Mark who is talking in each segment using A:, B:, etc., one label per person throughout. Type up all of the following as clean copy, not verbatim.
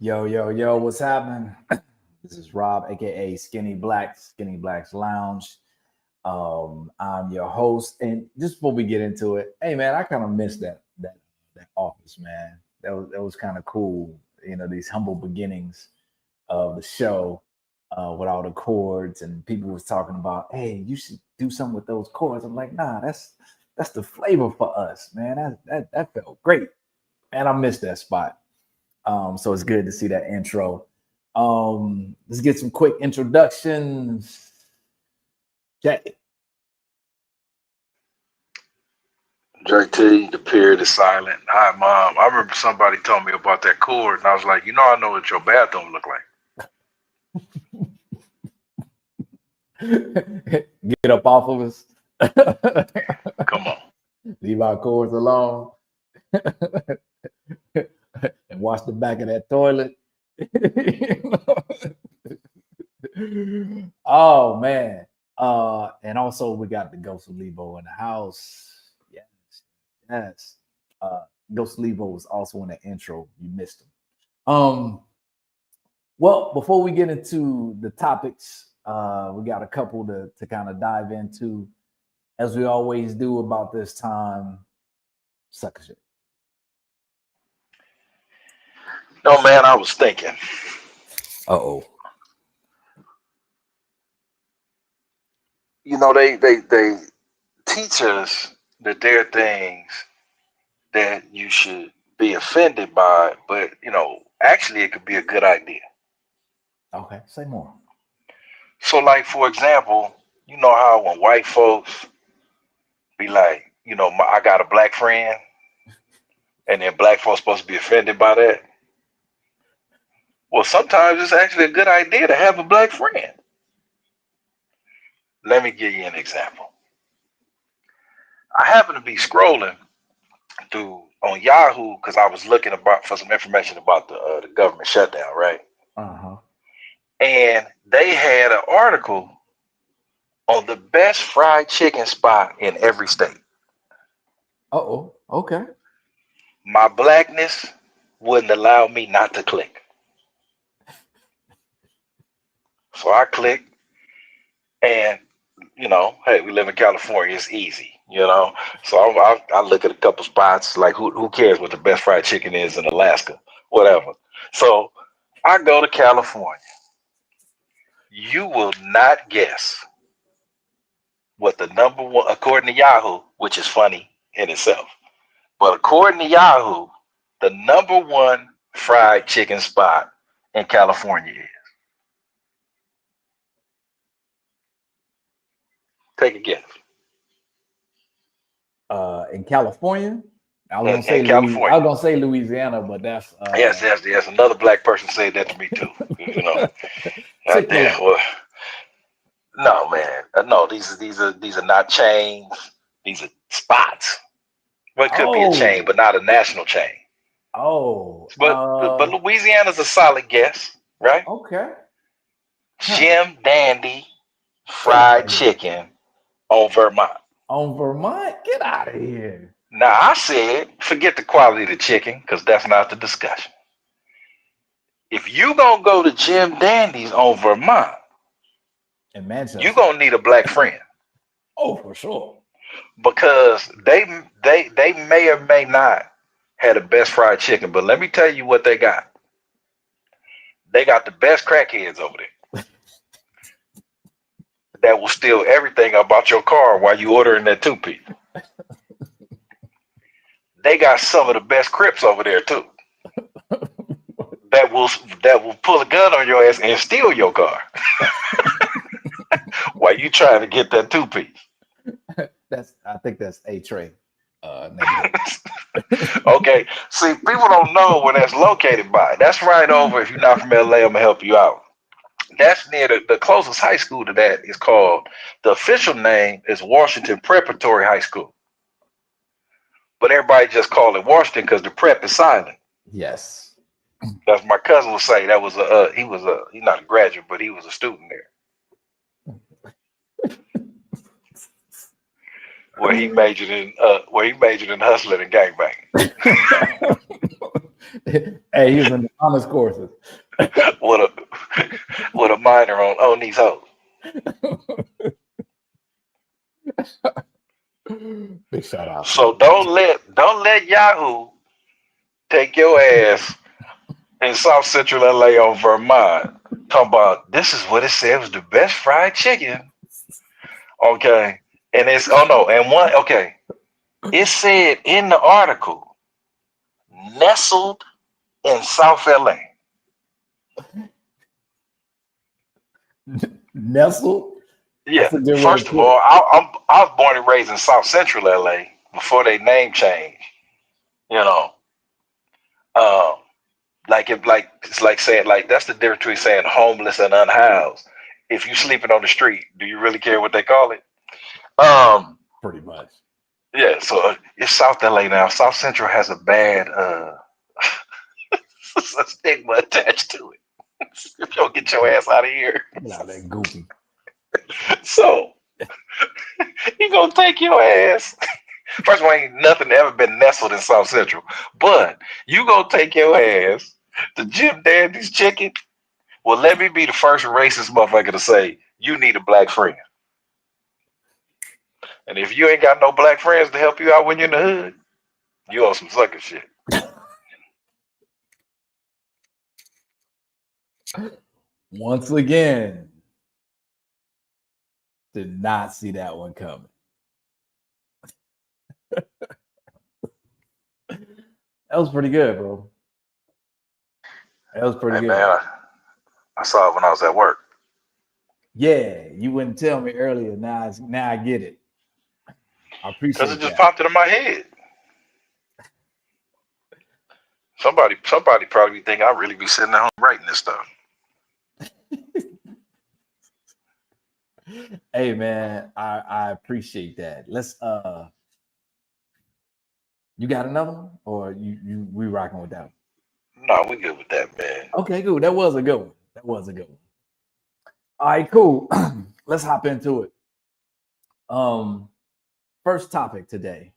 A: Yo, yo, yo, what's happening? This is Rob, aka Skinny Blacks Lounge. I'm your host, and just before we get into it, hey man, I kind of missed that office, man. That was kind of cool. These humble beginnings of the show with all the chords, and people was talking about, hey, you should do something with those chords. I'm like, nah, that's the flavor for us, man. That felt great, and I missed that spot. So it's good to see that intro. Let's get some quick introductions. Jack.
B: JT, the period is silent. Hi, Mom. I remember somebody told me about that cord, and I was like, I know what your bathroom look like.
A: Get up off of us.
B: Come on.
A: Leave our cords alone. And wash the back of that toilet. Oh man. And also we got the Ghost of Lebo in the house. Yes, yes. Ghost of Lebo was also in the intro. You missed him. Well, before we get into the topics, we got a couple to kind of dive into, as we always do about this time. Sucker shit.
B: No, man, I was thinking.
A: Uh-oh.
B: They teach us that there are things that you should be offended by, but actually it could be a good idea.
A: Okay, say more.
B: So, like for example, you know how when white folks be like, I got a black friend, and then black folks supposed to be offended by that. Well, sometimes it's actually a good idea to have a black friend. Let me give you an example. I happen to be scrolling through on Yahoo because I was looking about for some information about the government shutdown, right?
A: Uh-huh.
B: And they had an article on the best fried chicken spot in every state.
A: Uh-oh. Okay.
B: My blackness wouldn't allow me not to click. So I clicked, and hey, we live in California. It's easy. So I look at a couple spots. Like who cares what the best fried chicken is in Alaska, whatever. So I go to California. You will not guess what the number one, according to Yahoo, which is funny in itself. But according to Yahoo, the number one fried chicken spot in California is. Take a guess.
A: In California, I was
B: In,
A: gonna say
B: in California.
A: Louisiana, but that's
B: Yes. Another black person said that to me too.
A: Chick-fil-A.
B: Well, no, man. No, these are not chains. These are spots. Well, it could be a chain,
A: Oh,
B: but not a national chain.
A: oh,
B: But Louisiana's a solid guess, right?
A: okay. Huh.
B: Jim Dandy
A: Get out
B: fried
A: of here.
B: chicken on Vermont.
A: On Vermont? Get out of here.
B: Now I said, forget the quality of the chicken, because that's not the discussion. If you gonna go to Jim Dandy's on Vermont,
A: In
B: you
A: Manchester.
B: gonna need a black friend.
A: Oh, for sure.
B: Because they may or may not have the best fried chicken, but let me tell you what they got. They got the best crackheads over there that will steal everything about your car while you ordering that two-piece. They got some of the best Crips over there too. That will that will pull a gun on your ass and steal your car while you trying to get that two-piece.
A: I think that's A Tray neighborhood.
B: Okay, see, people don't know where that's located by. That's right over. If you're not from LA, I'm gonna help you out. That's near the closest high school to that is called, the official name is Washington Preparatory High School. But everybody just call it Washington because the prep is silent.
A: Yes.
B: That's my cousin would say. That was he's not a graduate, but he was a student there where he majored in hustling and gangbanging.
A: Hey, he was in the honors courses.
B: with a with a minor on these hoes.
A: Big shout out to
B: So
A: him.
B: don't let Yahoo take your ass in South Central LA on Vermont. Talking about this is what it said was the best fried chicken. Okay. And it's oh no, and one okay. It said in the article, nestled in South LA.
A: Nestled.
B: Yeah.
A: That's a good way to
B: First of
A: put it.
B: all, I was born and raised in South Central LA before they name change. You know, um, like it's like saying like that's the difference between saying homeless and unhoused. If you sleeping on the street, do you really care what they call it? Um,
A: Pretty much.
B: yeah. So it's South LA now. South Central has a bad stigma attached to it. You don't get your ass out of here.
A: Get out that goofy.
B: So you gonna take your ass. First of all, ain't nothing ever been nestled in South Central, but you gonna take your ass to Jim Dandy's Chicken. Well, let me be the first racist motherfucker to say you need a black friend. And if you ain't got no black friends to help you out when you're in the hood, you on some sucker shit.
A: Once again, did not see that one coming. That was pretty good, bro. That was pretty
B: Hey
A: good.
B: man, I saw it when I was at work.
A: Yeah, you wouldn't tell me earlier. Now I get it. I
B: Because it
A: appreciate
B: just
A: that.
B: popped into my head. Somebody probably think I really be sitting at home writing this stuff.
A: Hey man, I appreciate that. Let's you got another one? Or you we rocking with that one?
B: No, we good with that, man.
A: Okay, cool. That was a good one. That was a good one. All right, cool. Let's hop into it. First topic today.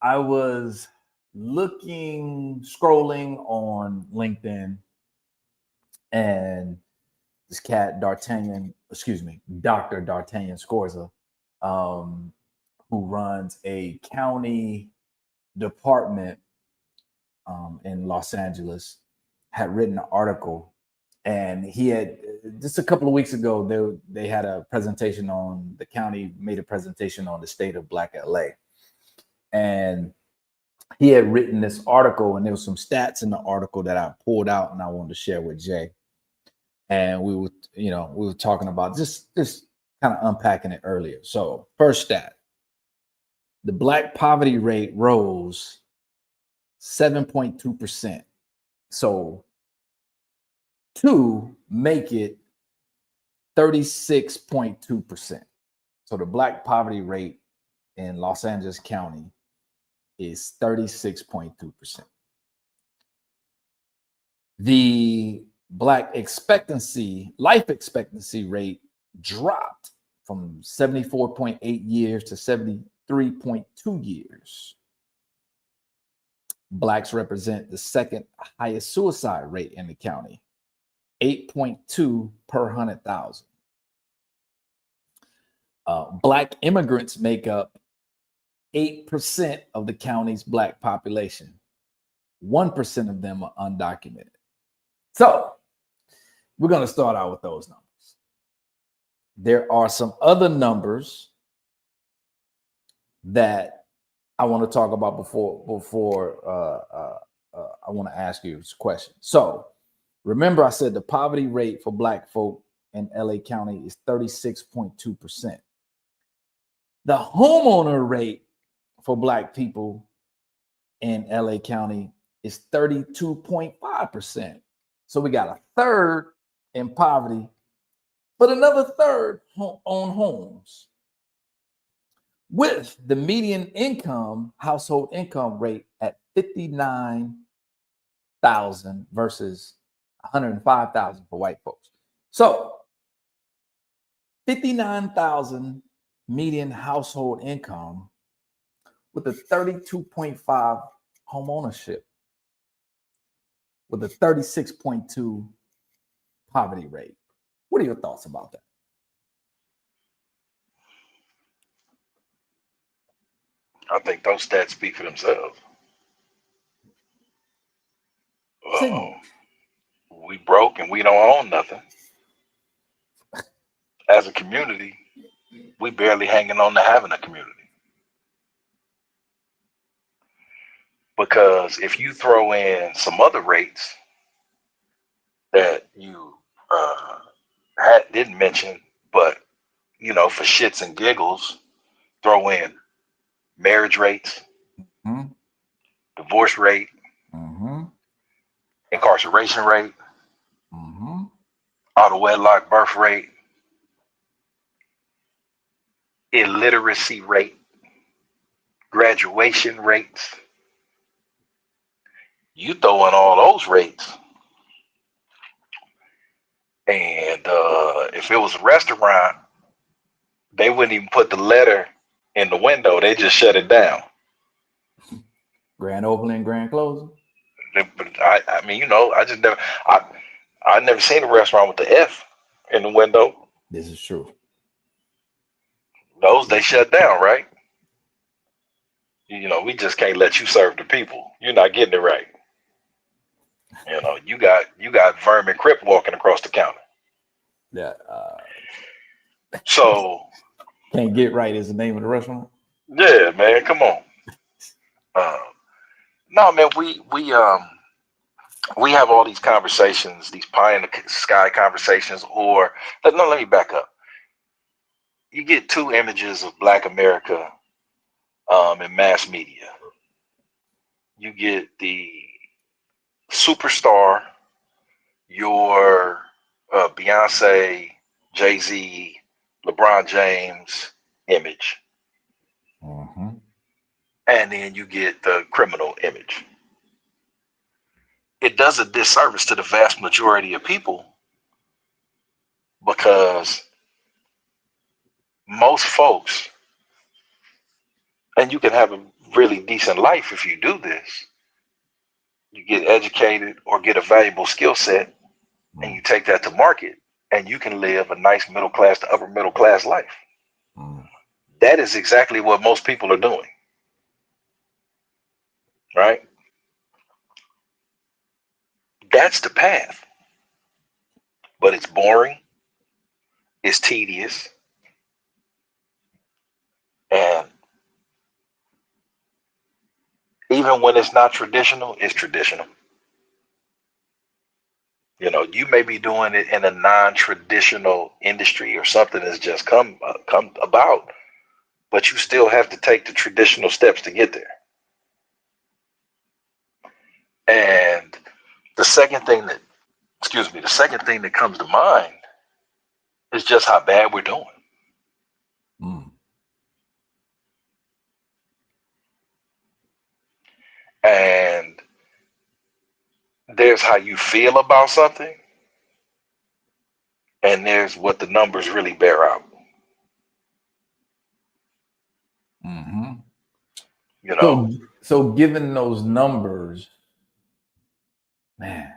A: I was scrolling on LinkedIn, and this cat D'Artagnan, excuse me, Dr. D'Artagnan Scorza, um, who runs a county department in Los Angeles, had written an article, and he had just a couple of weeks ago they had a presentation on the county made a presentation on the state of Black LA, and he had written this article, and there was some stats in the article that I pulled out and I wanted to share with Jay. And we were talking about just kind of unpacking it earlier. So first stat, the Black poverty rate rose 7.2%. So to make it 36.2%. So the Black poverty rate in Los Angeles County is 36.2%. The Black life expectancy rate dropped from 74.8 years to 73.2 years. Blacks represent the second highest suicide rate in the county, 8.2 per 100,000. Black immigrants make up 8% of the county's Black population. 1% of them are undocumented. So we're going to start out with those numbers. There are some other numbers that I want to talk about before I want to ask you this question. So remember, I said the poverty rate for Black folk in LA County is 36.2%. The homeowner rate for Black people in LA County is 32.5%. So we got a third in poverty, but another third own homes, with the median household income rate at 59,000 versus 105,000 for white folks. So 59,000 median household income with a 32.5 home ownership. with a 36.2 poverty rate. What are your thoughts about that?
B: I think those stats speak for themselves. We broke and we don't own nothing. As a community, we barely hanging on to having a community. Because if you throw in some other rates that you didn't mention, but for shits and giggles, throw in marriage rates, divorce rate, incarceration rate, out of wedlock birth rate, illiteracy rate, graduation rates. You throw in all those rates, and if it was a restaurant, they wouldn't even put the letter in the window. They just shut it down.
A: Grand opening, grand closing.
B: I mean, I just never, I never seen a restaurant with the F in the window.
A: This is true.
B: Those they shut down, right? We just can't let you serve the people. You're not getting it right. You got Vermin Crip walking across the counter.
A: Yeah.
B: So
A: Can't Get Right is the name of the restaurant.
B: Yeah, man, come on. No, man, we have all these conversations, these pie in the sky conversations, or let me back up. You get two images of Black America in mass media. You get the superstar, your Beyonce, Jay-Z, LeBron James image. And then you get the criminal image. It does a disservice to the vast majority of people because most folks, and you can have a really decent life if you do this, you get educated or get a valuable skill set and you take that to market and you can live a nice middle class to upper middle class life. That is exactly what most people are doing. Right? That's the path. But it's boring. It's tedious. And even when it's not traditional, it's traditional. You may be doing it in a non-traditional industry or something that's just come about, but you still have to take the traditional steps to get there. And the second thing that comes to mind is just how bad we're doing. And there's how you feel about something, and there's what the numbers really bear out.
A: So given those numbers, man,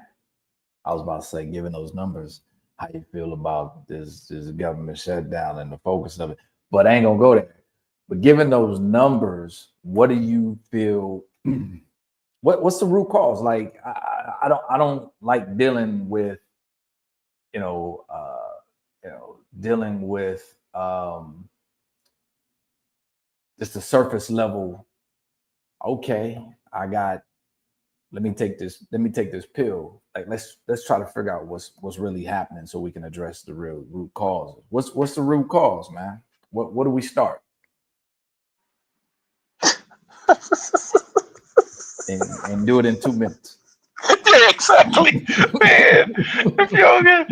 A: I was about to say, given those numbers, how you feel about this government shutdown and the focus of it, but I ain't gonna go there. But given those numbers, what do you feel? What's the root cause? Like, I don't like dealing with, dealing with just the surface level. Okay, let me take this pill. Like, let's try to figure out what's really happening so we can address the real root cause. What's the root cause, man? What do we start? and do it in 2 minutes.
B: Yeah, exactly. Man, if y'all get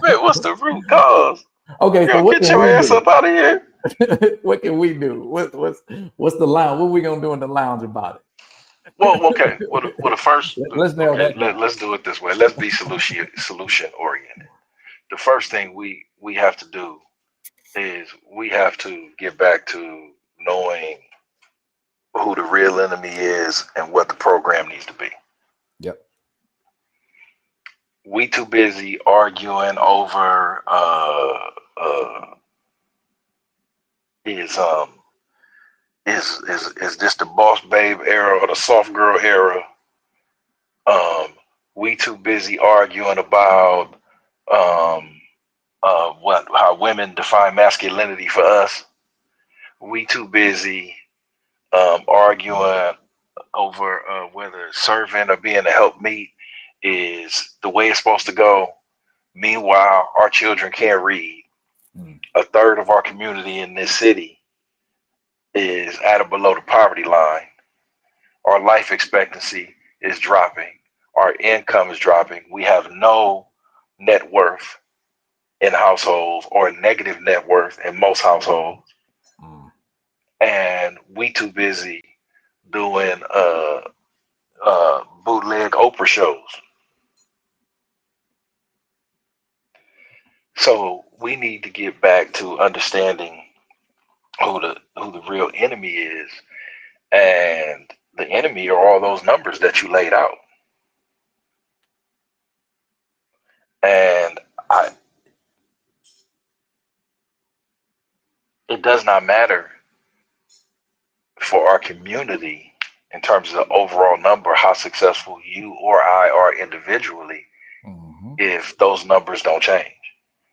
B: man, what's the root cause?
A: Okay, so
B: get your ass up out of here.
A: What can we do? What's the lounge? What are we gonna do in the lounge about it?
B: Well, okay. Well, the first
A: let's nail that.
B: Let's do it this way. Let's be solution oriented. The first thing we have to do is we have to get back to knowing who the real enemy is and what the program needs to be.
A: Yep.
B: We too busy arguing over is is this the boss babe era or the soft girl era? We too busy arguing about what how women define masculinity for us. We too busy arguing over whether serving or being a helpmeet is the way it's supposed to go. Meanwhile, our children can't read. A third of our community in this city is at or below the poverty line. Our life expectancy is dropping. Our income is dropping. We have no net worth in households or negative net worth in most households. And we too busy doing bootleg Oprah shows. So we need to get back to understanding who the real enemy is, and the enemy are all those numbers that you laid out. And it does not matter for our community in terms of the overall number, how successful you or I are individually, if those numbers don't change.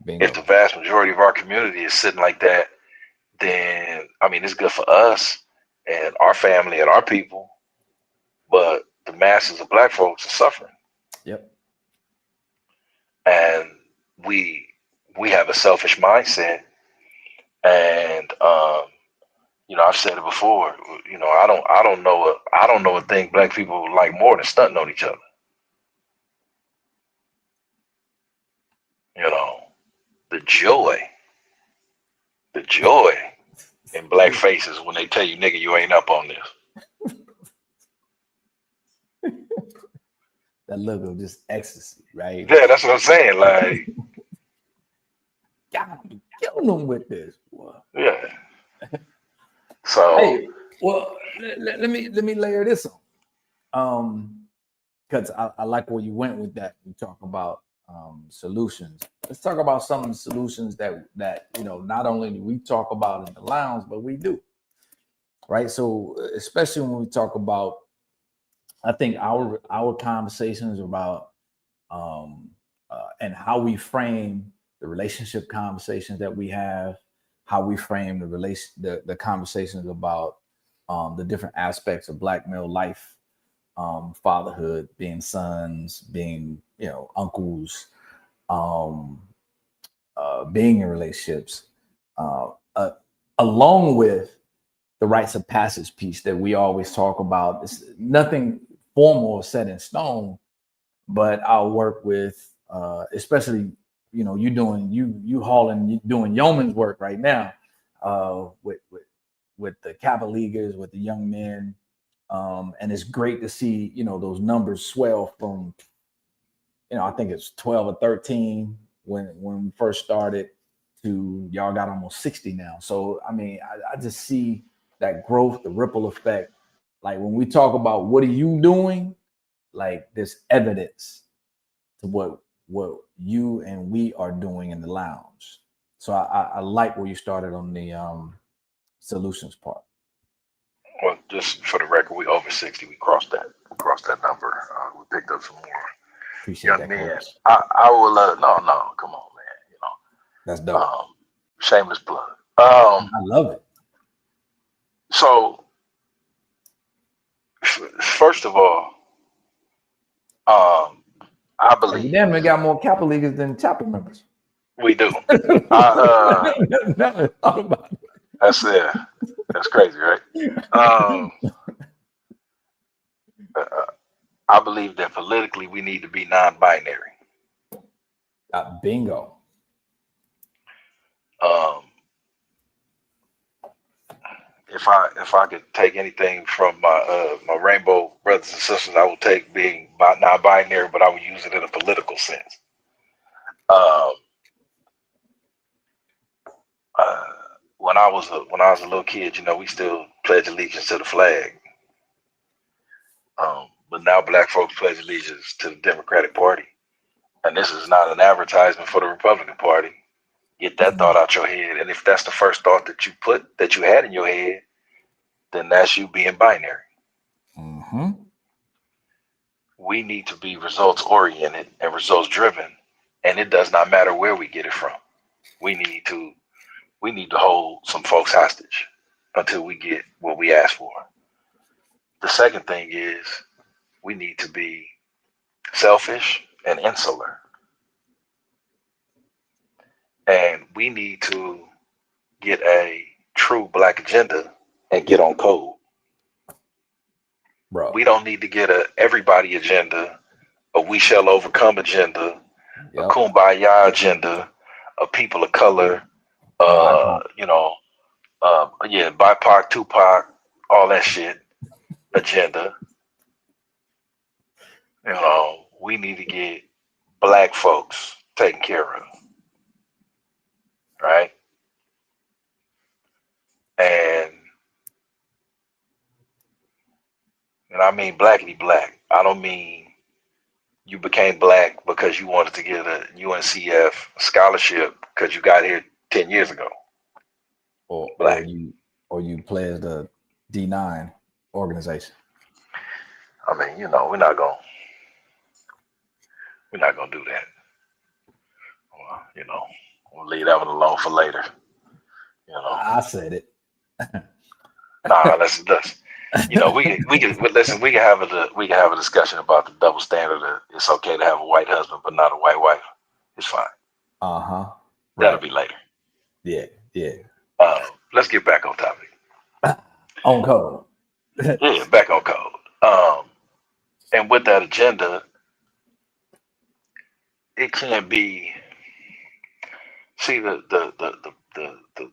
B: Bingo. If the vast majority of our community is sitting like that, then I mean it's good for us and our family and our people, but the masses of Black folks are suffering.
A: Yep.
B: And we have a selfish mindset, and you know, I've said it before. You know, I don't know a thing Black people like more than stunting on each other. You know, the joy in Black faces when they tell you, nigga, you ain't up on this.
A: That look of just ecstasy, right?
B: Yeah, that's what I'm saying. Like,
A: y'all be killing them with this. Boy.
B: Yeah. So,
A: hey, well, let me layer this on, because I like where you went with that. You talk about solutions. Let's talk about some of the solutions that you know not only do we talk about in the lounge, but we do, right? So, especially when we talk about, I think our conversations about and how we frame the relationship conversations that we have, how we frame the conversations about the different aspects of Black male life, fatherhood, being sons, being, you know, uncles, being in relationships, along with the rites of passage piece that we always talk about. It's nothing formal or set in stone, but I'll work with, especially, you know, you doing yeoman's work right now, with the Kappa Leaguers, with the young men, and it's great to see, you know, those numbers swell from, you know, I think it's 12 or 13 when we first started to y'all got almost 60 now. So I mean, I just see that growth, the ripple effect. Like when we talk about what are you doing, like there's evidence to what you and we are doing in the lounge. So I like where you started on the solutions part.
B: Well, just for the record, we over 60. We crossed that number. We picked up some more.
A: Appreciate young that men.
B: I will no, come on, man. You know,
A: that's dope.
B: Shameless plug.
A: I love it.
B: So first of all, I believe.
A: You damn near got more Kappa Leaguers than chapter members.
B: We do. That's crazy, right? I believe that politically we need to be non-binary.
A: Bingo.
B: If I could take anything from my my rainbow brothers and sisters, I would take being non-binary, but I would use it in a political sense. When I was a little kid, you know, we still pledge allegiance to the flag. but now black folks pledge allegiance to the Democratic Party. And this is not an advertisement for the Republican Party. Get that thought out your head. And if that's the first thought that you had in your head, then that's you being binary.
A: Mm-hmm.
B: We need to be results oriented and results driven. And it does not matter where we get it from. We need to hold some folks hostage until we get what we ask for. The second thing is we need to be selfish and insular. And we need to get a true black agenda and get on code.
A: Bro.
B: We don't need to get a everybody agenda, a we shall overcome agenda, a kumbaya agenda, a people of color, BIPOC, Tupac, all that shit agenda. We need to get black folks taken care of. Right? And I mean blackity black. I don't mean you became black because you wanted to get a UNCF scholarship because you got here 10 years ago.
A: Or you pledged a D9 organization.
B: I mean, we're not gonna do that. Well, we'll leave that one alone for later.
A: I said it.
B: Nah, let's we can have a discussion about the double standard. It's okay to have a white husband but not a white wife. It's fine.
A: Right.
B: That'll be later.
A: Yeah.
B: Let's get back on topic.
A: On code.
B: Yeah, back on code. And with that agenda, it can't be. See the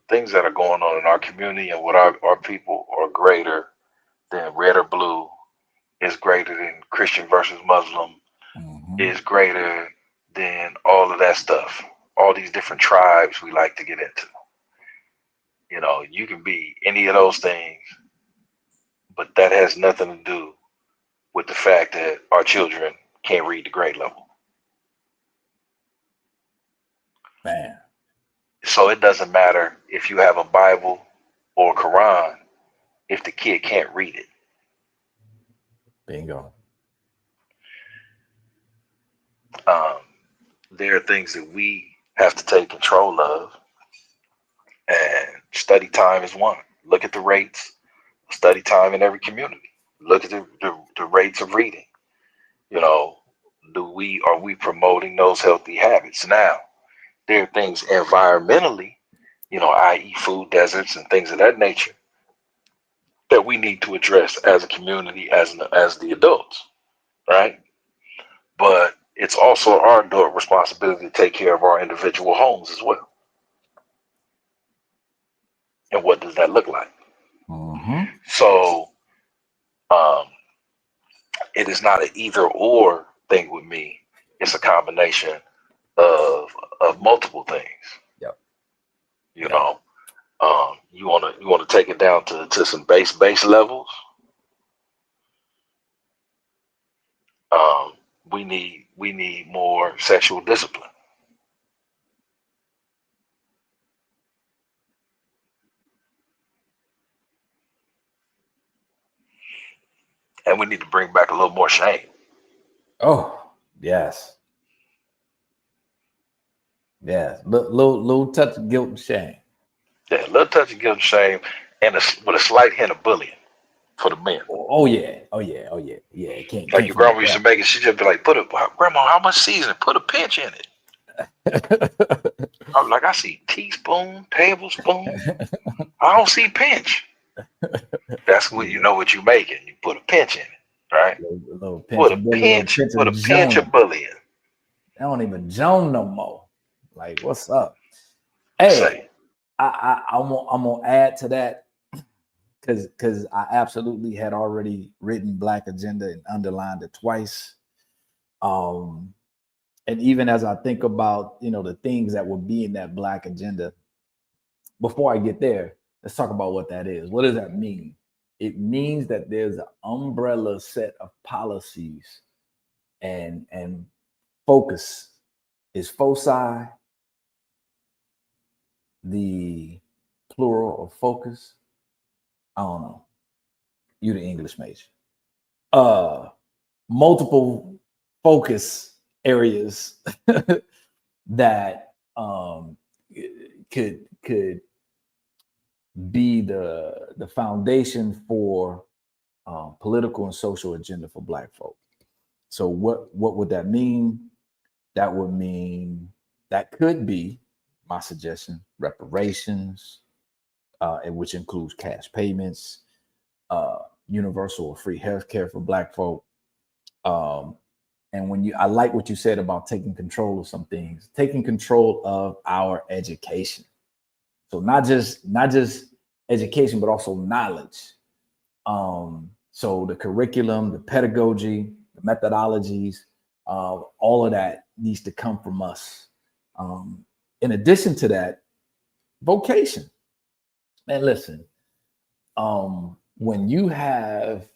B: things that are going on in our community and what our people are greater than red or blue, is greater than Christian versus Muslim, is greater than all of that stuff. All these different tribes we like to get into. You can be any of those things, but that has nothing to do with the fact that our children can't read the grade level.
A: Man.
B: So it doesn't matter if you have a Bible or a Quran if the kid can't read it.
A: Bingo.
B: There are things that we have to take control of, and study time is one. Look at the rates of study time in every community. Look at the rates of reading. Are we promoting those healthy habits? Now, there are things environmentally, i.e. food deserts and things of that nature, that we need to address as a community, as the adults, right? But it's also our adult responsibility to take care of our individual homes as well. And what does that look like? So, it is not an either or thing with me. It's a combination of multiple things.
A: Yep.
B: You want to take it down to some base levels. We need more sexual discipline. And we need to bring back a little more shame.
A: Oh, yes. Yes. Little touch of guilt and shame.
B: Yeah, a little touch of guilt and shame, and with a slight hint of bullying for the men.
A: Oh yeah. Yeah. Can't
B: your grandma used to make it. She just be like, "Grandma, how much seasoning? Put a pinch in it." I was like, "I see teaspoon, tablespoon. I don't see pinch." That's when you know what you're making. You put a pinch in it, right? Put a pinch of bullying.
A: They don't even Joan no more. Like, what's up? Hey, I'm gonna add to that because I absolutely had already written Black Agenda and underlined it twice. And even as I think about the things that would be in that Black Agenda, before I get there, let's talk about what that is. What does that mean? It means that there's an umbrella set of policies and focus. Is foci the plural of focus? I don't know. You the English major. Multiple focus areas that could be the foundation for political and social agenda for Black folk. So what would that mean? That would mean that could be my suggestion: reparations, which includes cash payments, universal or free health care for Black folk. And I like what you said about taking control of some things, taking control of our education. So not just education, but also knowledge. So the curriculum, the pedagogy, the methodologies, all of that needs to come from us. In addition to that, vocation. Man, listen, when you have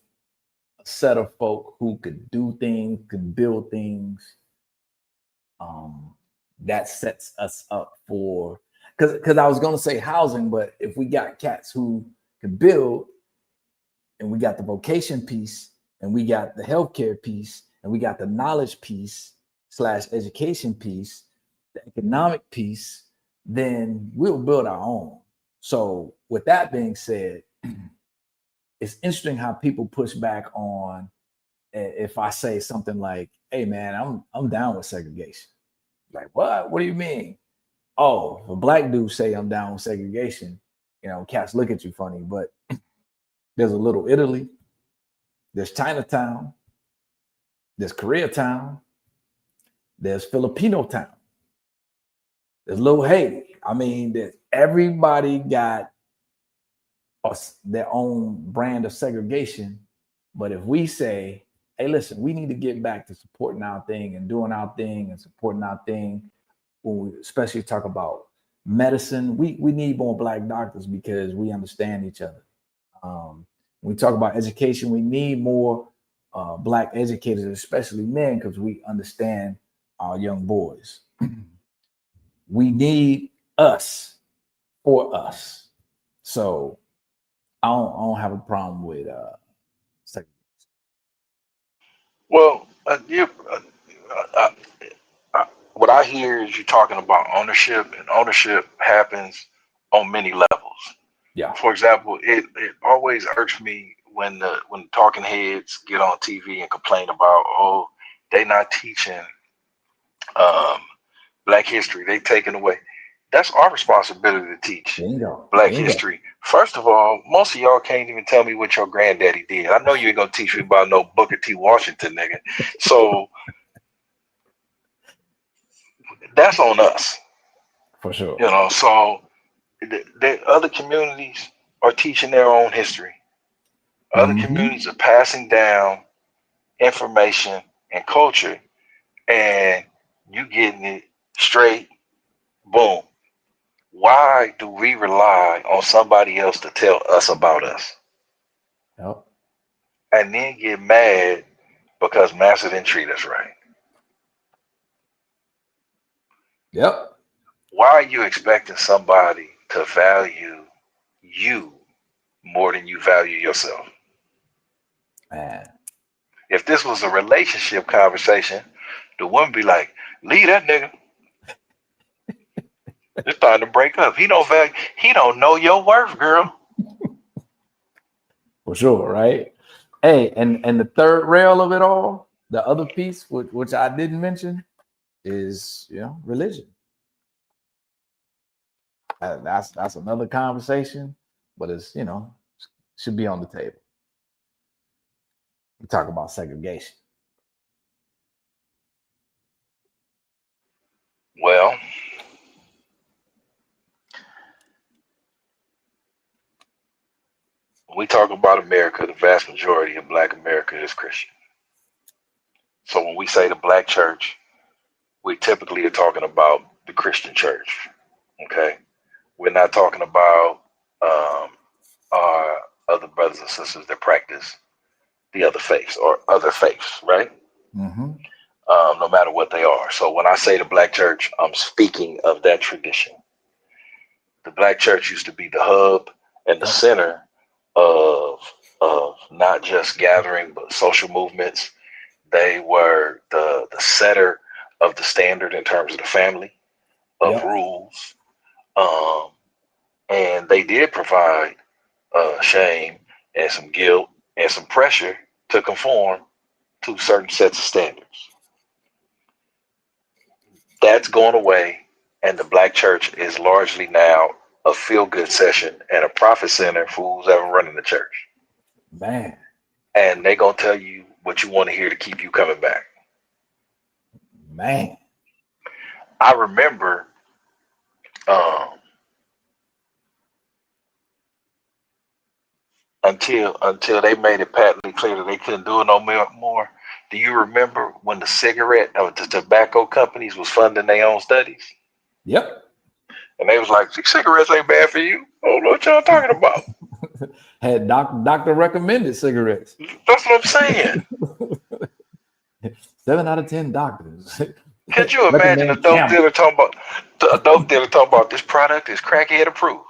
A: a set of folk who could do things, could build things, that sets us up for, because I was going to say housing, but if we got cats who can build, and we got the vocation piece, and we got the healthcare piece, and we got the knowledge piece / education piece, the economic piece, then we'll build our own. So with that being said, it's interesting how people push back on if I say something like, hey man, I'm down with segregation. Like, what? What do you mean? Oh, if a Black dude say I'm down with segregation, cats look at you funny, but there's a Little Italy, there's Chinatown, there's Koreatown, there's Filipino Town, there's Little Haiti. I mean, everybody got their own brand of segregation. But if we say, hey, listen, we need to get back to supporting our thing and doing our thing and supporting our thing, when we especially talk about medicine, we need more Black doctors because we understand each other. When we talk about education, we need more Black educators, especially men, because we understand our young boys. We need us for us. So I don't have a problem with segregation.
B: Well, what I hear is you talking about ownership, and ownership happens on many levels.
A: Yeah.
B: For example, it always irks me when the talking heads get on TV and complain about, oh, they not teaching Black history, they taking away. That's our responsibility to teach
A: Bingo.
B: Black
A: Bingo.
B: history. First of all, most of y'all can't even tell me what your granddaddy did. I know you ain't gonna teach me about no Booker T. Washington, nigga. So that's on us,
A: For sure.
B: So the other communities are teaching their own history. Other communities are passing down information and culture, and you getting it straight, boom. Why do we rely on somebody else to tell us about us?
A: Yep.
B: And then get mad because Master didn't treat us right?
A: Yep.
B: Why are you expecting somebody to value you more than you value yourself?
A: Man.
B: If this was a relationship conversation, the woman be like, leave that nigga. It's time to break up. He don't know your worth, girl.
A: For sure, right? Hey, and the third rail of it all, the other piece, which I didn't mention, is religion. That's another conversation, but it's should be on the table. We talk about segregation.
B: Well, when we talk about America, the vast majority of Black America is Christian. So when we say the Black church, we typically are talking about the Christian church. Okay, we're not talking about our other brothers and sisters that practice the other faiths or other faiths, right?
A: Mm-hmm.
B: No matter what they are. So when I say the black church, I'm speaking of that tradition. The black church used to be the hub and the
A: Yep.
B: center of not just gathering but social movements. They were the setter of the standard in terms of the family, of
A: Yep.
B: rules, and they did provide shame and some guilt and some pressure to conform to certain sets of standards. That's going away, and the black church is largely now a feel-good session and a profit center for who's ever running the church.
A: Man.
B: And they're going to tell you what you want to hear to keep you coming back.
A: Man.
B: I remember until they made it patently clear that they couldn't do it no more. Do you remember when the cigarette or the tobacco companies was funding their own studies?
A: Yep.
B: And they was like, cigarettes ain't bad for you. Oh, what y'all talking about?
A: Had doctor recommended cigarettes.
B: That's what I'm saying.
A: 7 out of 10 doctors.
B: Could you imagine a dope dealer talking about this product is crackhead approved?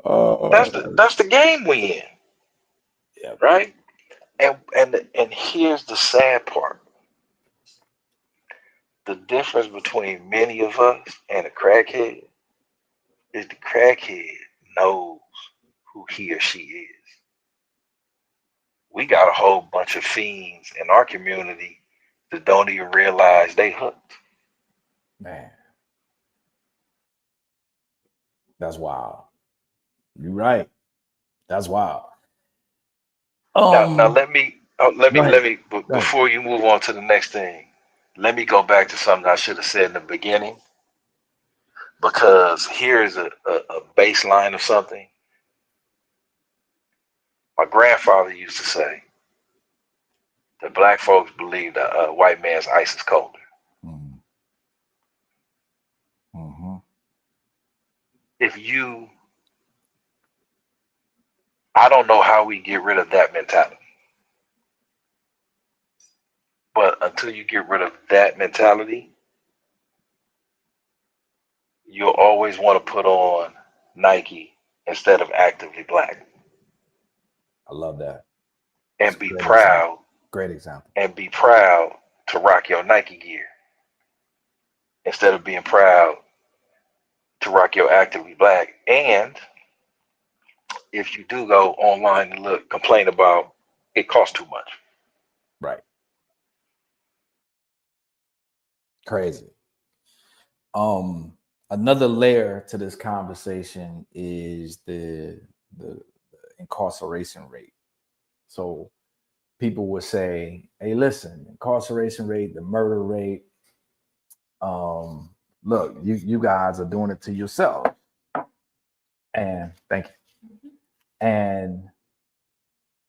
B: That's the game we in.
A: Yeah.
B: Right? And here's the sad part. The difference between many of us and a crackhead is the crackhead knows who he or she is. We got a whole bunch of fiends in our community that don't even realize they hooked.
A: Man. That's wild. You're right. That's wild.
B: Now let me before
A: ahead.
B: you move on to the next thing, let me go back to something I should have said in the beginning, because here's a baseline of something. My grandfather used to say that black folks believe that a white man's ice is colder.
A: Mm-hmm. Mm-hmm.
B: I don't know how we get rid of that mentality. But until you get rid of that mentality, you'll always want to put on Nike instead of Actively Black.
A: I love that.
B: And be proud.
A: Great example.
B: And be proud to rock your Nike gear instead of being proud to rock your Actively Black. And if you do go online and complain about it costs too much.
A: Right. Crazy. Another layer to this conversation is the incarceration rate. So people would say, hey, listen, incarceration rate, the murder rate, look, you guys are doing it to yourself. And thank you.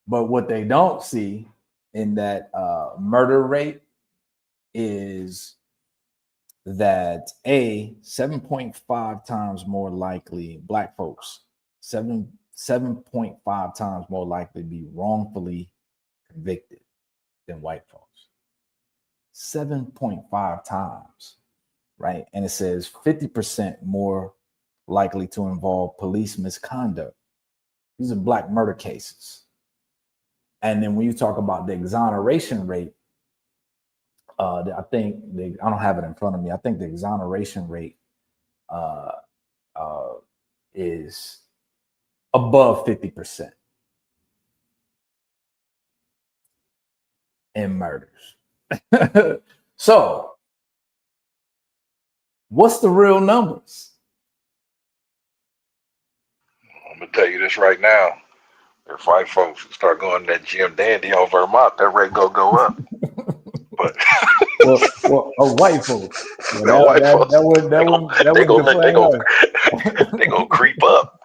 A: But what they don't see in that murder rate is that 7.5 times more likely black folks, 7.5 times more likely to be wrongfully convicted than white folks. 7.5 times, right? And it says 50% more likely to involve police misconduct. These are black murder cases. And then when you talk about the exoneration rate, I don't have it in front of me. I think the exoneration rate is above 50% in murders. So, what's the real numbers?
B: I'm gonna tell you this right now. If white folks start going to that Jim Dandy on Vermont, that rate go up. But
A: well, white folks.
B: They gonna creep up.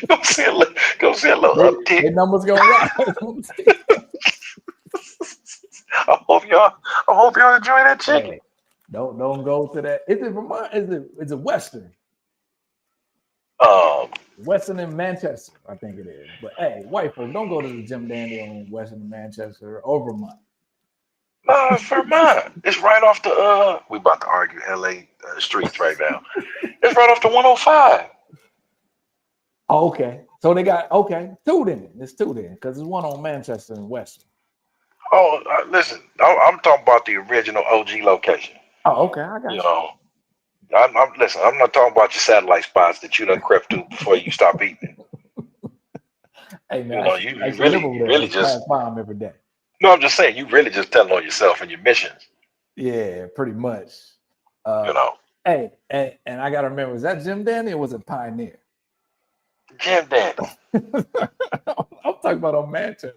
B: Go see a little uptick.
A: Their numbers gonna rise.
B: I hope y'all enjoy that chicken.
A: Don't go to that. Is it Vermont? Is it Western?
B: Um,
A: Western and Manchester, I think it is. But hey, white folk, don't go to the Jim Dandy on Western and Manchester or Vermont.
B: no, it's Vermont. It's right off the we about to argue LA streets right now. It's right off the 105.
A: Oh, okay. So they got two then. It's two then, because it's one on Manchester and Western.
B: Oh, listen, I'm talking about the original OG location.
A: Oh, okay. I got
B: You
A: you.
B: know, listen. I'm not talking about your satellite spots that you done crept to before you stop eating.
A: Hey man,
B: You know,
A: I
B: you
A: used to live
B: really,
A: over
B: you
A: there. I
B: really
A: used to pass
B: just.
A: by them every day.
B: No, I'm just saying, you really just telling on yourself and your missions.
A: Yeah, pretty much.
B: You know,
A: Hey, and I gotta remember, was that Jim Dandy or was it Pioneer?
B: Jim Dandy.
A: I'm talking about on Manchester.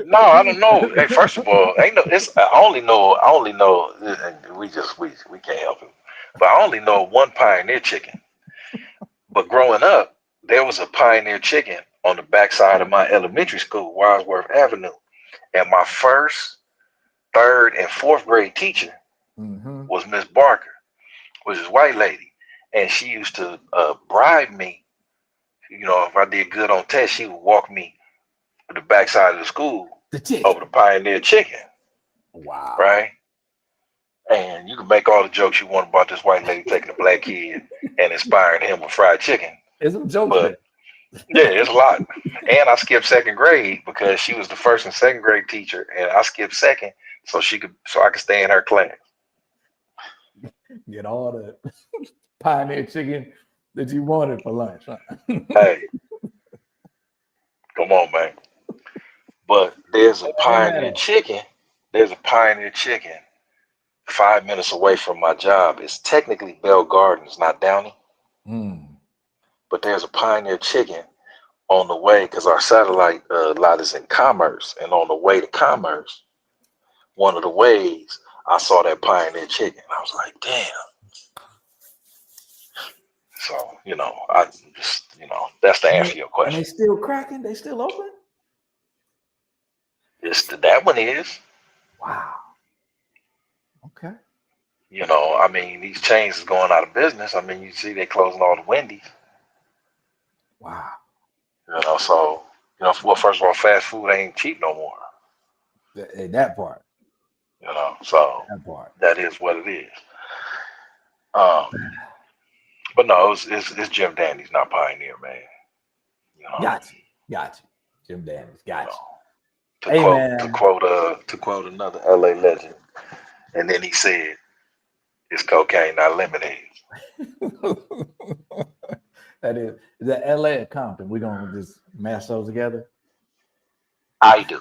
B: No, I don't know. Hey, first of all, ain't no. It's I only know. And we can't help it. But I only know one Pioneer chicken. But growing up, there was a Pioneer chicken on the backside of my elementary school, Wadsworth Avenue, and my first, third, and fourth grade teacher
A: Mm-hmm.
B: was Miss Barker, was this white lady, and she used to bribe me. You know, if I did good on tests, she would walk me to the backside of the school
A: The chicken.
B: over the Pioneer chicken,
A: Wow.
B: right? And you can make all the jokes you want about this white lady taking a black kid and inspiring him with fried chicken.
A: There's some jokes
B: But
A: there.
B: yeah, it's a lot. And I skipped second grade because she was the first and second grade teacher, and I skipped second so I could stay in her class.
A: Get all the Pioneer chicken that you wanted for lunch. Huh?
B: Hey, come on, man. But there's a
A: Where that
B: Pioneer
A: at?
B: chicken. There's a Pioneer chicken 5 minutes away from my job. It's technically Bell Gardens, not Downey.
A: Mm.
B: But there's a Pioneer chicken on the way because our satellite lot is in Commerce, and on the way to Commerce, one of the ways I saw that Pioneer chicken. I was like, damn. So I just that's the answer to your
A: And they
B: question.
A: still cracking? They still open?
B: That one is.
A: Wow. Okay.
B: I mean, these chains is going out of business. I mean, you see they closing all the Wendy's.
A: Wow.
B: So well, first of all, fast food ain't cheap no more.
A: That part.
B: So
A: That part.
B: that is what it is. Um, but no, it's Jim Dandy's, not Pioneer, man.
A: Got you. Jim Dandy's got you.
B: To
A: Hey
B: quote
A: man.
B: to quote another LA legend, and then he said, "It's cocaine, not lemonade."
A: Is that LA or Compton? We're gonna just mash those together.
B: I do.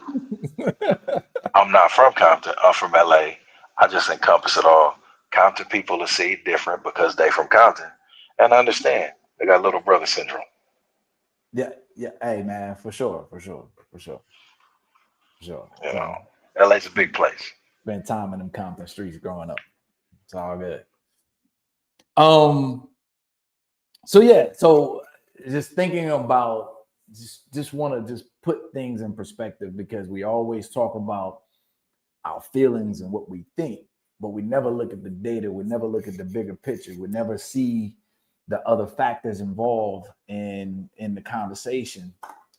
B: I'm not from Compton. I'm from LA. I just encompass it all. Compton people are see different because they from Compton, and I understand they got little brother syndrome.
A: Yeah. Hey man, for sure. So,
B: LA's a big place.
A: spent time in them Compton streets growing up. It's all good. So yeah, so just thinking about just want to just put things in perspective, because we always talk about our feelings and what we think, but we never look at the data, we never look at the bigger picture, we never see the other factors involved in the conversation.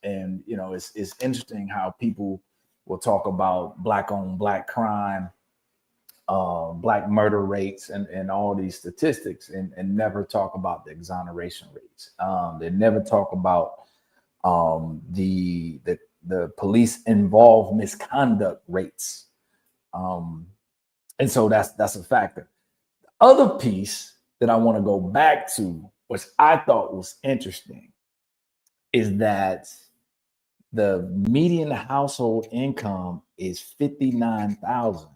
A: And it's interesting how people will talk about black on black crime, black murder rates, and all these statistics, and never talk about the exoneration rates. They never talk about the police involved misconduct rates. And so that's a factor. The other piece that I want to go back to, which I thought was interesting, is that the median household income is $59,000.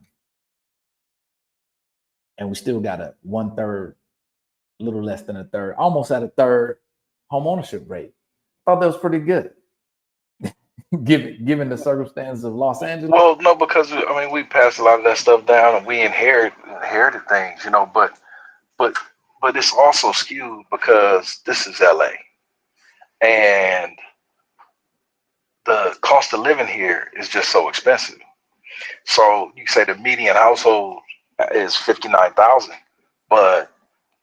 A: And we still got a 1/3, a little less than a third, almost at a third home ownership rate. Thought that was pretty good, given the circumstances of Los Angeles.
B: Well, no, because I mean we passed a lot of that stuff down, and we inherited things, but it's also skewed because this is LA, and the cost of living here is just so expensive. So you say the median household is 59,000. But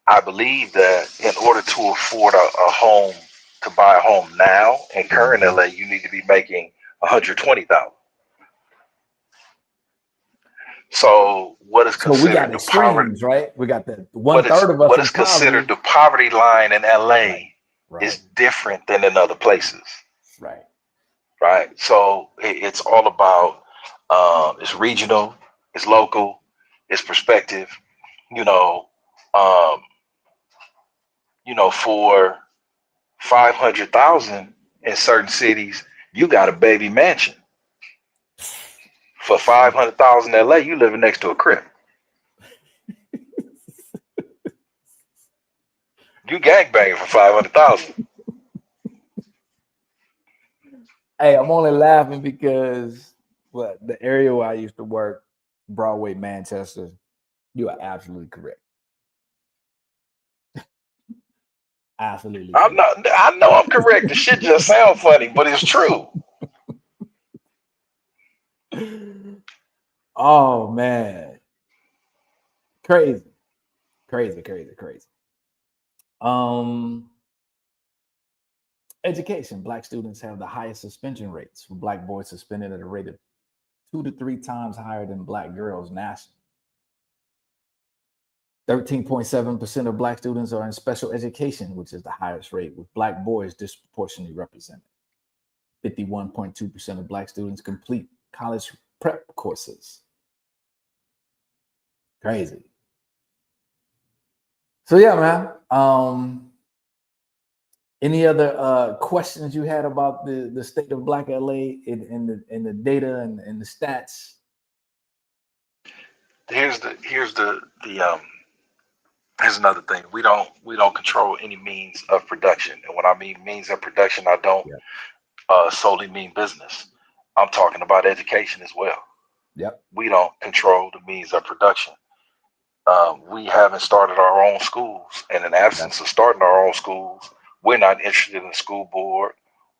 B: I believe that in order to afford a home, to buy a home now in current LA, you need to be making 120,000. So what is
A: So we got
B: considered the poverty?
A: extremes, right? We got the one third of us
B: What
A: in
B: is considered
A: poverty.
B: the poverty line in
A: Right,
B: LA
A: right,
B: is different than in other places,
A: right.
B: right? So it's all about it's regional, it's local, it's perspective. You know, um, for 500,000 in certain cities, you got a baby mansion. For 500,000 in LA, you living next to a crib. You gangbanging for 500,000.
A: Hey, I'm only laughing because the area where I used to work, Broadway, Manchester, you are absolutely correct. Absolutely
B: I'm
A: correct.
B: not. I know I'm correct. The shit just sounds funny, but it's true.
A: Oh man. Crazy. Crazy, crazy, crazy. Education. Black students have the highest suspension rates, for Black boys suspended at a rate of 2 to 3 times higher than Black girls nationally. 13.7% of Black students are in special education, which is the highest rate, with Black boys disproportionately represented. 51.2% of Black students complete college prep courses. Crazy. So yeah, man. Any other questions you had about the state of Black LA in the data and the stats?
B: Here's another thing. We don't control any means of production, and when I mean means of production, I don't solely mean business. I'm talking about education as well.
A: Yep.
B: We don't control the means of production. We haven't started our own schools, and in absence of starting our own schools, we're not interested in the school board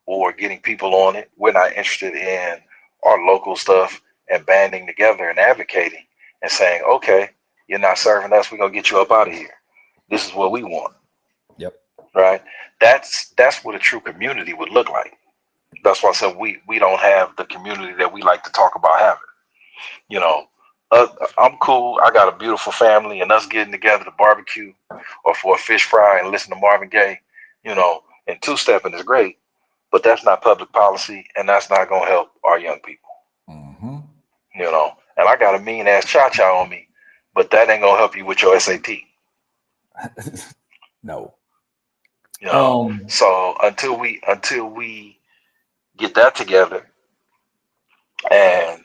B: or getting people on it. We're not interested in our local stuff and banding together and advocating and saying, okay, you're not serving us, we're gonna get you up out of here. This is what we want.
A: Yep.
B: Right? That's what a true community would look like. That's why I said we don't have the community that we like to talk about having. You know, I'm cool. I got a beautiful family, and us getting together to barbecue or for a fish fry and listen to Marvin Gaye, and two-stepping is great, but that's not public policy, and that's not gonna help our young people.
A: Mm-hmm.
B: And I got a mean ass cha-cha on me, but that ain't gonna help you with your SAT.
A: No.
B: So until we get that together, and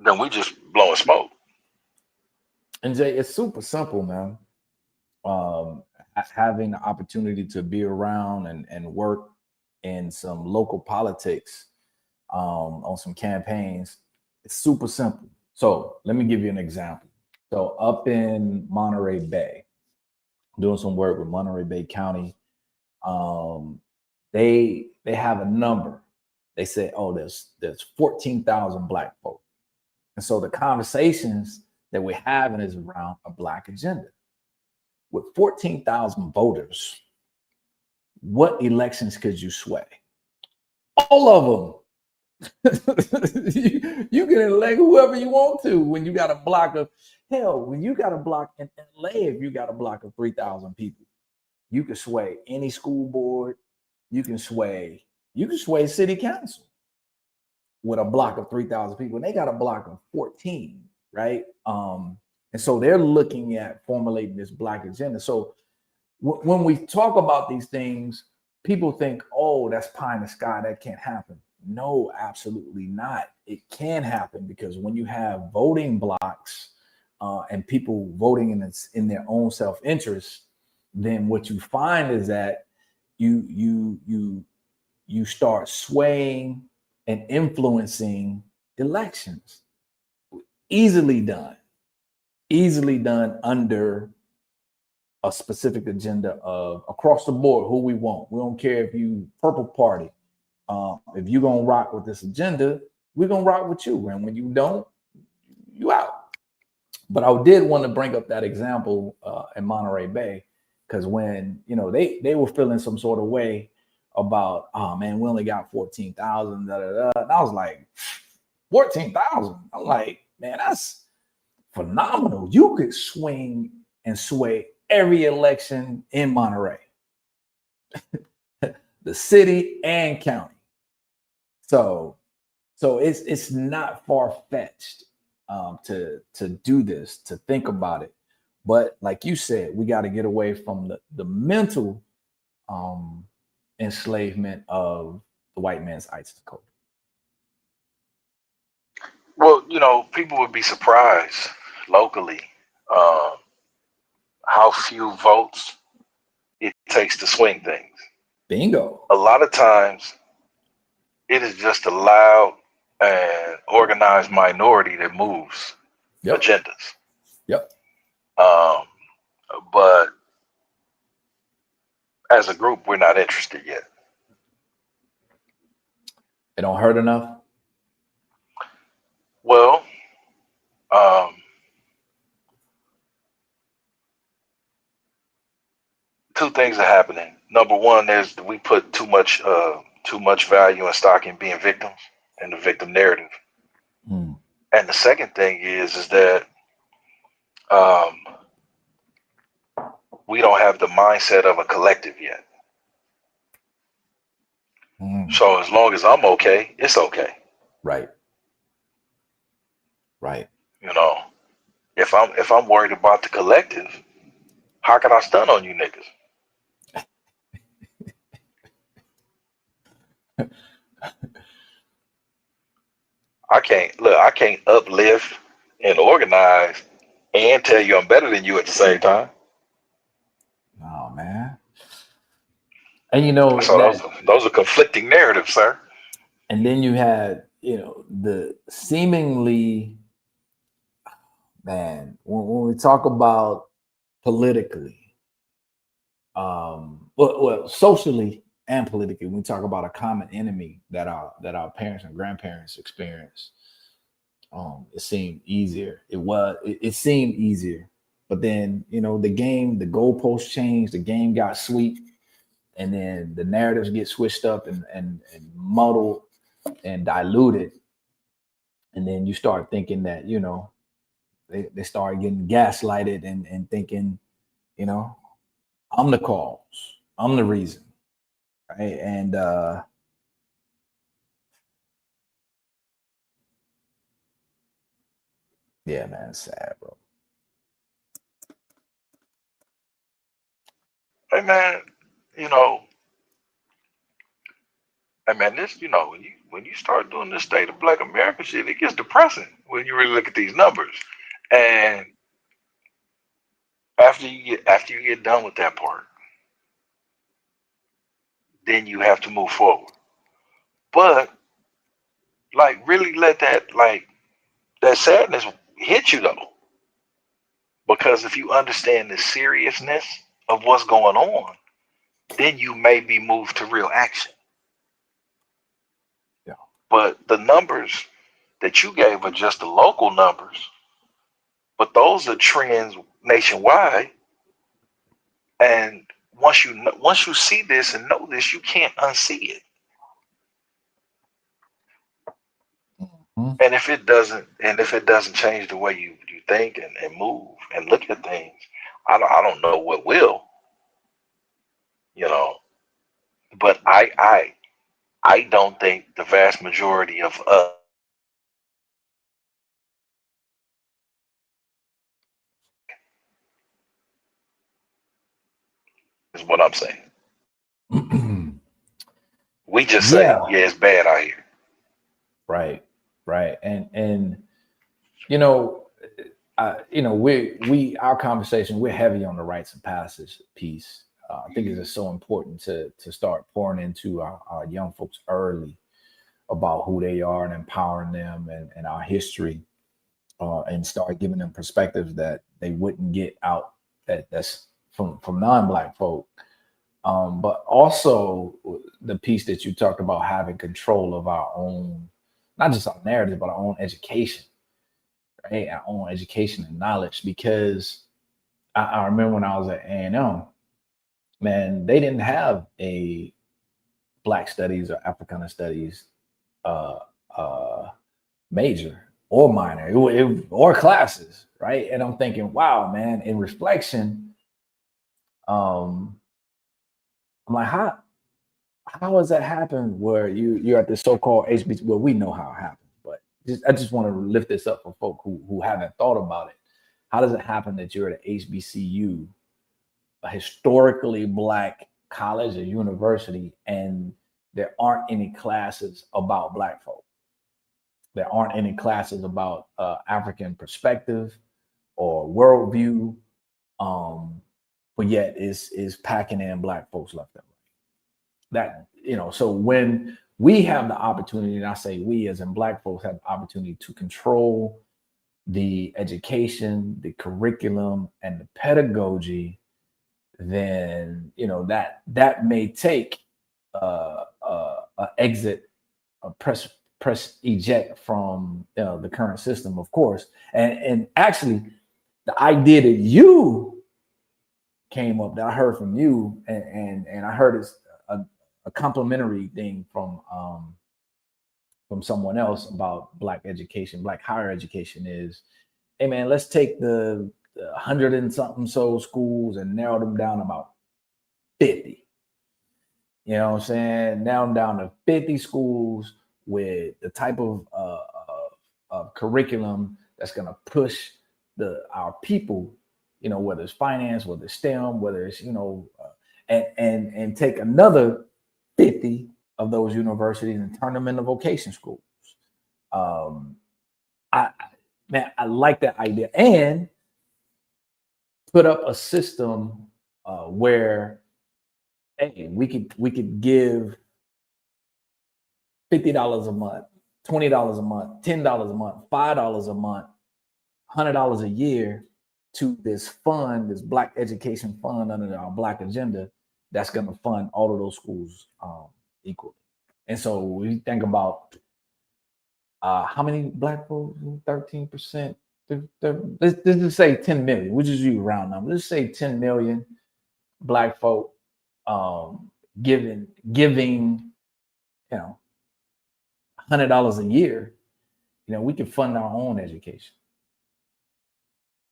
B: then we just blowing smoke.
A: And Jay, it's super simple, man. Having the opportunity to be around and work in some local politics on some campaigns, it's super simple. So let me give you an example. So up in Monterey Bay, doing some work with Monterey Bay County, they have a number. They say, oh, there's 14,000 Black folk. And so the conversations that we're having is around a Black agenda. With 14,000 voters, what elections could you sway? All of them. you can elect whoever you want to when you got a block of, hell, when you got a block in LA, if you got a block of 3,000 people, you can sway any school board, you can sway city council with a block of 3,000 people. And they got a block of 14, right? And so they're looking at formulating this Black agenda. So when we talk about these things, people think, oh, that's pie in the sky, that can't happen. No, absolutely not. It can happen because when you have voting blocks and people voting in their own self-interest, then what you find is that you start swaying and influencing elections. Easily done under a specific agenda of across the board who we want. We don't care if you purple party. If you're gonna rock with this agenda, we're gonna rock with you. And when you don't, you out. But I did want to bring up that example in Monterey Bay, because when they were feeling some sort of way about, oh man, we only got 14,000, and I was like, 14,000. I'm like, man, that's phenomenal. You could swing and sway every election in Monterey, the city and county. So it's not far fetched to do this, to think about it. But like you said, we got to get away from the mental enslavement of the white man's ISIS code.
B: Well, people would be surprised locally how few votes it takes to swing things.
A: Bingo.
B: A lot of times, it is just a loud and organized minority that moves agendas.
A: Yep.
B: But as a group, we're not interested yet.
A: It don't hurt enough.
B: Well, two things are happening. Number one is we put too much value and stock in being victims and the victim narrative. And the second thing is that we don't have the mindset of a collective yet. So as long as I'm okay, it's okay.
A: Right.
B: If I'm worried about the collective, how can I stun on you niggas? I can't uplift and organize and tell you I'm better than you at the same time.
A: Oh man. And
B: so those are conflicting narratives, sir.
A: And then you had, the seemingly, man, when we talk about politically, well, socially and politically, when we talk about a common enemy that our parents and grandparents experienced, it seemed easier. It seemed easier, but then the goalposts changed, the game got sweet, and then the narratives get switched up and muddled and diluted, and then you start thinking that they start getting gaslighted and thinking I'm the cause, I'm the reason, right? And yeah, man, it's sad, bro.
B: Hey man, this, when you start doing this state of Black America shit, it gets depressing when you really look at these numbers. And after you get done with that part, then you have to move forward. But really let that sadness hit you though. Because if you understand the seriousness of what's going on, then you may be moved to real action.
A: Yeah.
B: But the numbers that you gave are just the local numbers, but those are trends nationwide. And once you see this and know this, you can't unsee it. And if it doesn't change the way you think and move and look at things, I don't know what will. But I don't think the vast majority of us is what I'm saying. We just say, yeah, it's bad out here.
A: Right. And our conversation, we're heavy on the rites of passage piece. I think it's just so important to start pouring into our young folks early about who they are and empowering them and our history, and start giving them perspectives that they wouldn't get out that's from non-Black folk. But also the piece that you talked about, having control of our own, not just our narrative, but our own education. right? On education and knowledge, because I remember when I was at A&M, man, they didn't have a Black Studies or Africana Studies uh, uh, major or minor or classes, right? And I'm thinking, wow, man, in reflection, um, I'm like, how has that happened where you're at the so-called HBCU? Well, we know how it happens, but I just want to lift this up for folk who haven't thought about it. How does it happen that you're at an HBCU, a historically Black college or university, and there aren't any classes about Black folk? There aren't any classes about African perspective or worldview, but yet is packing in Black folks left and right. That, so when we have the opportunity, and I say we as in Black folks have the opportunity to control the education, the curriculum, and the pedagogy, then that may take a exit, a press eject from the current system, of course. And actually, the idea that you came up, that I heard from you, and I heard it's a complimentary thing from someone else about Black education, Black higher education, is, hey man, let's take the 100 and something so schools and narrow them down about 50. You know what I'm saying? Now I'm down to 50 schools with the type of curriculum that's going to push our people, whether it's finance, whether it's STEM, whether it's, and take another 50 of those universities and turn them into vocation schools. I like that idea, and put up a system where, hey, we could give $50 a month, $20 a month, $10 a month, $5 a month, $100 a year to this fund, this Black education fund under our Black agenda, that's going to fund all of those schools equally. And so we think about how many Black folks, 13%. Let's just say 10 million. We'll just use round number. Let's say 10 million Black folk giving $100 a year. We can fund our own education.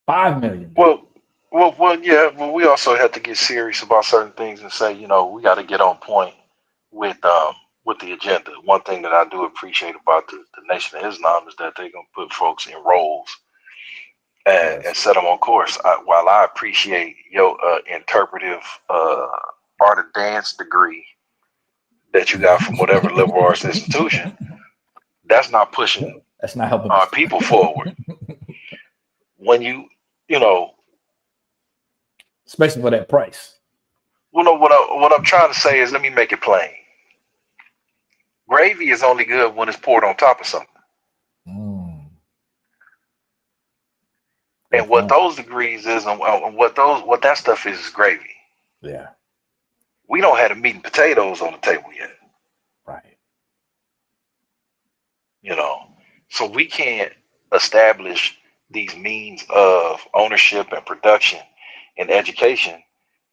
A: 5 million.
B: Well, yeah. Well, we also have to get serious about certain things and say, we got to get on point with the agenda. One thing that I do appreciate about the Nation of Islam is that they're gonna put folks in roles and set them on course. While I appreciate your interpretive art of dance degree that you got from whatever liberal arts institution, that's not pushing.
A: That's not helping
B: our people forward. When
A: especially for that price.
B: Well, no, what I'm trying to say is, let me make it plain. Gravy is only good when it's poured on top of something. And what those degrees is, and what that stuff is gravy.
A: Yeah.
B: We don't have the meat and potatoes on the table yet.
A: Right.
B: So we can't establish these means of ownership and production and education,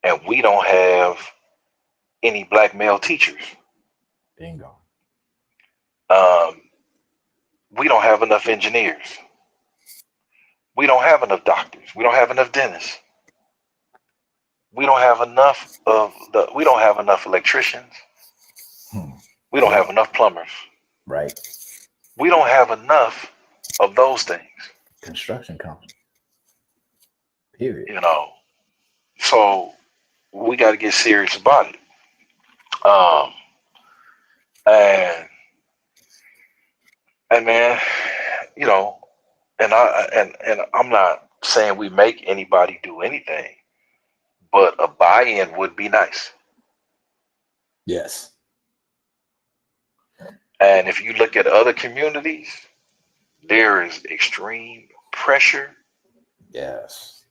B: and we don't have any Black male teachers.
A: Bingo.
B: We don't have enough engineers. We don't have enough doctors. We don't have enough dentists. We don't have enough electricians. We don't have enough plumbers.
A: Right.
B: We don't have enough of those things.
A: Construction company. Period.
B: So we got to get serious about it. And man, and I'm not saying we make anybody do anything, but a buy-in would be nice.
A: Yes.
B: And if you look at other communities, there is extreme pressure.
A: Yes.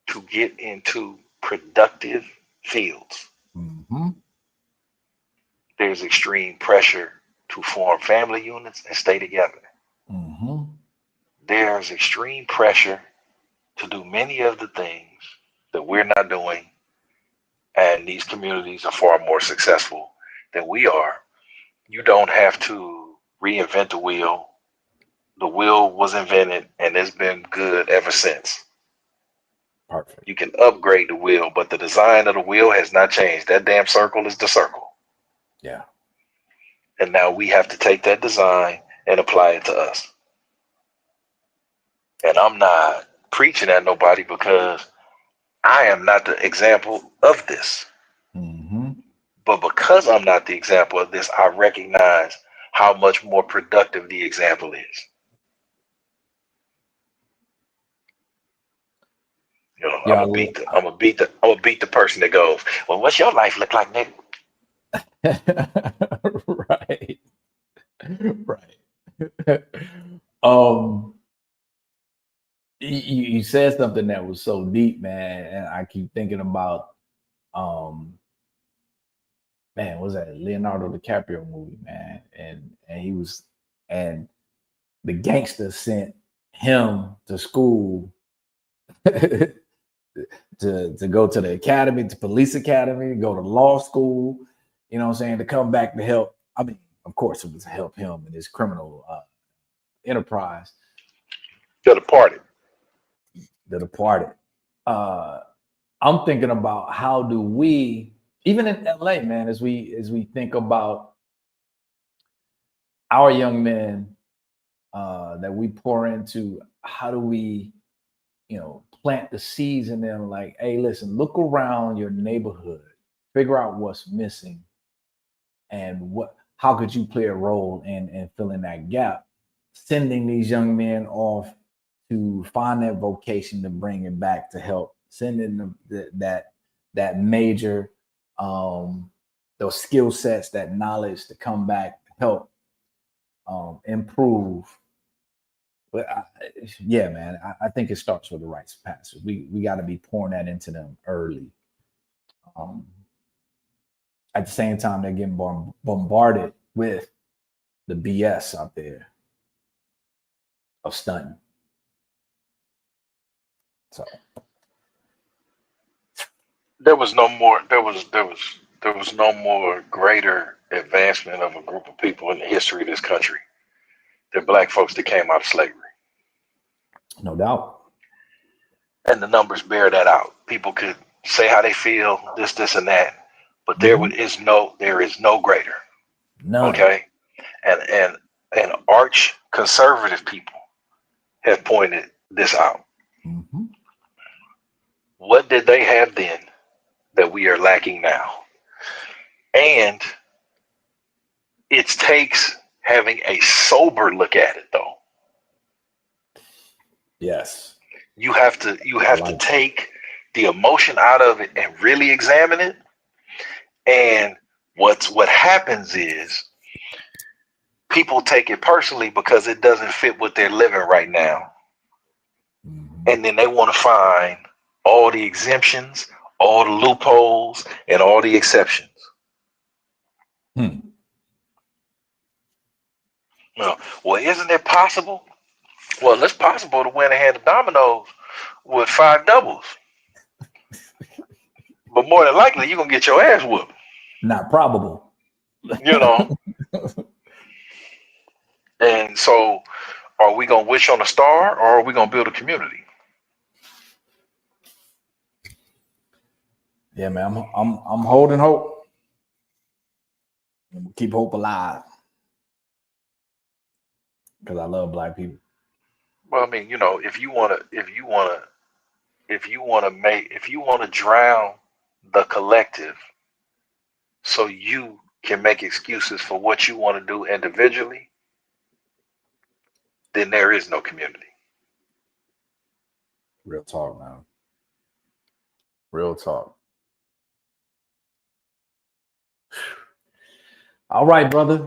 B: To get into productive fields.
A: Mm-hmm.
B: There's extreme pressure to form family units and stay together.
A: Mm-hmm.
B: there's extreme pressure to do many of the things that we're not doing, and these communities are far more successful than we are. You don't have to reinvent the wheel. The wheel was invented and it's been good ever since.
A: Perfect.
B: You can upgrade the wheel, but the design of the wheel has not changed. That damn circle is the circle.
A: Yeah.
B: And now we have to take that design and apply it to us. And I'm not preaching at nobody because I am not the example of this.
A: Mm-hmm.
B: But because I'm not the example of this, I recognize how much more productive the example is. You know,
A: Yeah,
B: I'm gonna beat the person that goes, well, what's your life look like, nigga?
A: right. Right. um you said something that was so deep, man, and I keep thinking about um man, what was that Leonardo DiCaprio movie, man? And he was, and the gangster sent him to school to go to the academy, to police academy, go to law school, you know what I'm saying, to come back to help. I mean, of course, it was to help him in his criminal enterprise.
B: To the party.
A: The Departed. I'm thinking about how do we, even in LA, man, as we think about our young men that we pour into, how do we, plant the seeds in them? Like, hey, listen, look around your neighborhood, figure out what's missing, and how could you play a role in filling that gap? Sending these young men off to find their vocation, to bring it back to help, sending them that major those skill sets, that knowledge to come back, help improve. But yeah, man, I think it starts with the rites of passage. We got to be pouring that into them early. At the same time, they're getting bombarded with the BS out there of stunting. So
B: There was no more no more greater advancement of a group of people in the history of this country than black folks that came out of slavery.
A: no doubt.
B: And the numbers bear that out. People could say how they feel, this and that, but there is no greater.
A: None.
B: Okay. And arch conservative people have pointed this out.
A: Mm-hmm.
B: What did they have then that we are lacking now? And it takes having a sober look at it, though.
A: Yes.
B: You have to take the emotion out of it and really examine it. And what happens is people take it personally because it doesn't fit what they're living right now.
A: Mm-hmm.
B: And then they want to find all the exemptions, all the loopholes, and all the exceptions. Well, isn't it possible? Well, it's possible to win a hand of dominoes with 5 doubles. But more than likely, you're going to get your ass whooped.
A: Not probable.
B: And so, are we going to wish on a star, or are we going to build a community?
A: Yeah, man, I'm holding hope. Keep hope alive, because I love black people.
B: Well, I mean, if you want to drown the collective, so you can make excuses for what you want to do individually, then there is no community.
A: Real talk, man. Real talk. All right, brother.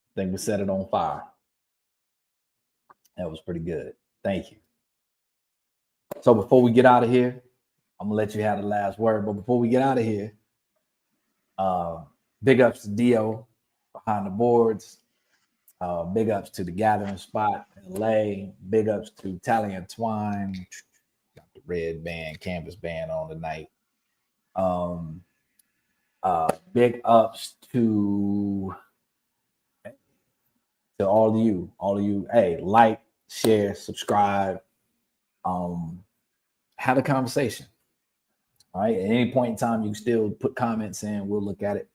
A: I think we set it on fire. That was pretty good. Thank you. So before we get out of here, I'm gonna let you have the last word. But before we get out of here, big ups to Dio behind the boards. Big ups to the Gathering Spot in LA. Big ups to Tally and Twine. Got the red band, canvas band on tonight. Big ups to all of you. Hey, like, share, subscribe. Have a conversation. All right. At any point in time, you can still put comments in. We'll look at it.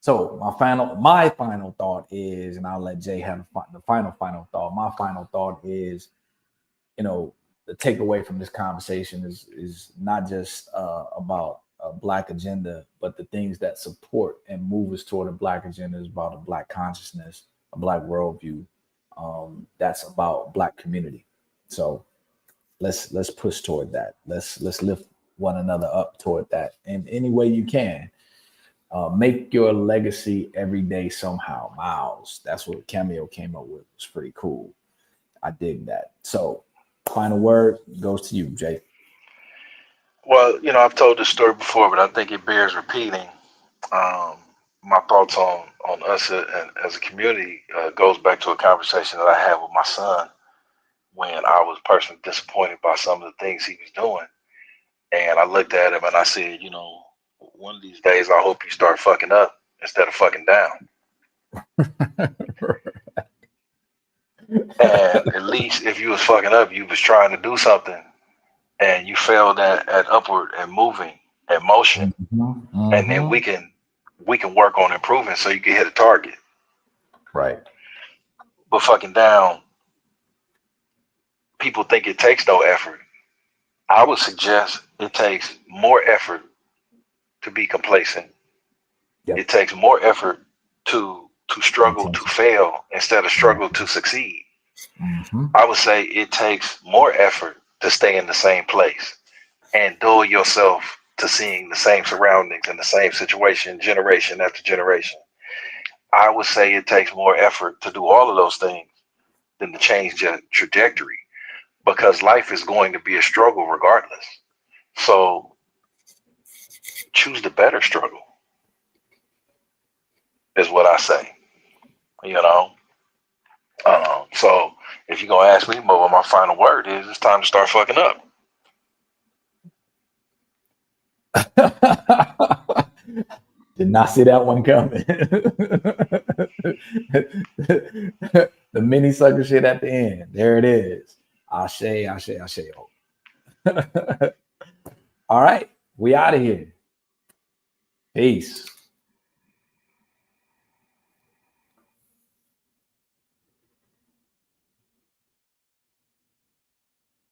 A: So my final thought is, and I'll let Jay have the final thought. My final thought is, the takeaway from this conversation is not just about a Black agenda, but the things that support and move us toward a Black agenda is about a Black consciousness, a Black worldview. That's about Black community. So let's push toward that. Let's lift one another up toward that in any way you can. Make your legacy every day somehow. Miles, that's what Cameo came up with. It's pretty cool. I dig that. So final word goes to you, Jay.
B: Well, I've told this story before, but I think it bears repeating. My thoughts on us as a community goes back to a conversation that I had with my son when I was personally disappointed by some of the things he was doing. And I looked at him and I said, one of these days, I hope you start fucking up instead of fucking down. And at least if you was fucking up, you was trying to do something and you failed at upward and moving and motion. Mm-hmm. And then we can work on improving so you can hit a target.
A: Right.
B: But fucking down, people think it takes no effort. I would suggest it takes more effort to be complacent. Yep. It takes more effort to struggle to fail instead of struggle to succeed. Mm-hmm. I would say it takes more effort to stay in the same place and dull yourself to seeing the same surroundings and the same situation generation after generation. I would say it takes more effort to do all of those things than to change the trajectory, because life is going to be a struggle regardless. So choose the better struggle is what I say, So if you're going to ask me what my final word is, it's time to start fucking up.
A: Did not see that one coming. The mini sucker shit at the end. There it is. Ashe. All right. We out of here. Peace.